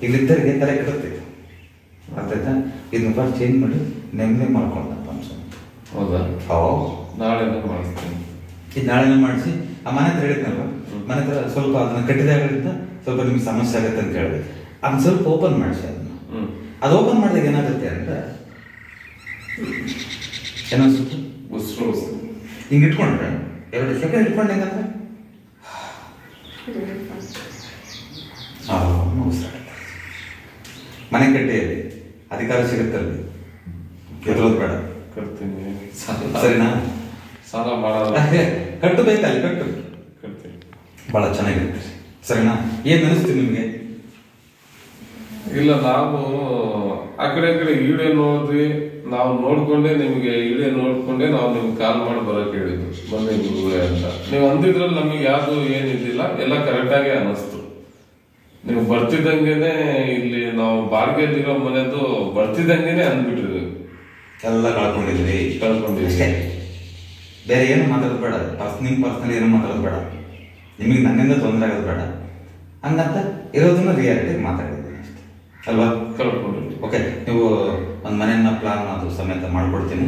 ಇಲ್ಲಿದ್ದರಿಗೆ ತಲೆ ಕೆಡುತ್ತೆ. ಅರ್ಥಾಯ್ತಾ? ಇದನ್ನ first change ಮಾಡಿ ನೆಮ್ಮದಿ ಮಾಡ್ಕೊಂಡಪ್ಪ ಅನ್ಸೋದು. ಹೌದಾ? ನಾಳೆ ಮಾಡಿಸ್ತೀನಿ. ಇದು ನಾಳೆನೇ ಮಾಡಿಸಿ ಆ ಮನೆ ಹತ್ರ ಹೇಳಿದ್ನಲ್ವ, ಮನೆ ಹತ್ರ ಸ್ವಲ್ಪ ಅದನ್ನ ಕಟ್ಟಿದಾಗಲಿಂದ ಸ್ವಲ್ಪ ನಿಮ್ಗೆ ಸಮಸ್ಯೆ ಆಗುತ್ತೆ ಅಂತ ಹೇಳಿದೆ. ಅದನ್ನ ಸ್ವಲ್ಪ ಓಪನ್ ಮಾಡಿಸಿ ಅದನ್ನ. ಅದು ಓಪನ್ ಮಾಡಿದಾಗ ಏನಾಗುತ್ತೆ ಅಂದ್ರೆ ಏನಿಸುತ್ತೆ, ಉಸಿರು ಹಿಂಗೆ ಇಟ್ಕೊಂಡ್ರೆ 2 ಸೆಕೆಂಡ್ ಇಟ್ಕೊಂಡೆ ಹೆಂಗಂದ್ರೆ ಮನೆ ಕಟ್ಟೆಯಲ್ಲಿ ಅಧಿಕಾರ ಸಿಗುತ್ತಲ್ಲಿ ಎದುರೋದು ಬೇಡ. ಕಟ್ತೀನಿ. ಸರಿನಾ? ಸಾಲ ಮಾಡೋದು ಕಟ್ಟು ಬೇಕಲ್ಲಿ, ಕಟ್ಟು ಕಟ್ತೀನಿ. ಭಾಳ ಚೆನ್ನಾಗಿರುತ್ತೆ. ಸರಿನಾ? ಏನು ಅನಿಸ್ತೀವಿ ನಿಮಗೆ? ಇಲ್ಲ, ನಾವು ಆ ಕಡೆ ವಿಡಿಯೋ ನೋಡಿದ್ವಿ, ನಾವು ನೋಡ್ಕೊಂಡೆ ನಿಮಗೆ ವಿಡಿಯೋ ನೋಡ್ಕೊಂಡೆ ನಾವು ನಿಮ್ಗೆ ಕಾಲ್ ಮಾಡಿ ಬರೋಕೆ ಹೇಳಿದ್ವಿ ಬಂದೆ ಗುರುಗಳೇ ಅಂತ. ನೀವು ಅಂದಿದ್ರಲ್ಲಿ ನಮಗೆ ಯಾವುದು ಏನಿದ್ದಿಲ್ಲ, ಎಲ್ಲ ಕರೆಕ್ಟಾಗಿ ಅನ್ನಿಸ್ತು. ನೀವು ಬರ್ತಿದ್ದಂಗೆನೆ ಇಲ್ಲಿ ನಾವು ಬಾಡಿಗೆಯಲ್ಲಿರೋ ಮನೆದು ಬರ್ತಿದ್ದಂಗೆನೆ ಅಂದ್ಬಿಟ್ರಿ, ಎಲ್ಲ ಕಳ್ಕೊಂಡಿದ್ವಿ. ಬೇರೆ ಏನು ಮಾತಾಡೋದು ಬೇಡ, ನಿಮ್ಮ ಪರ್ಸನಲ್ ಏನು ಮಾತಾಡೋದು ಬೇಡ, ನಿಮಗೆ ನನ್ನಿಂದ ತೊಂದರೆ ಆಗೋದು ಬೇಡ. ಹಂಗಂತ ಇರೋದನ್ನ ರಿಯಾಲಿಟಿ ಮಾತಾಡಿದ್ದೀನಿ ಅಷ್ಟೇ ಅಲ್ವಾ? ಕಳ್ಕೊಂಡ್ರಿ. ಓಕೆ, ನೀವು ಒಂದು ಮನೆಯನ್ನ ಪ್ಲಾನ್ ಅದು ಸಮೇತ ಮಾಡ್ಕೊಡ್ತೀನಿ.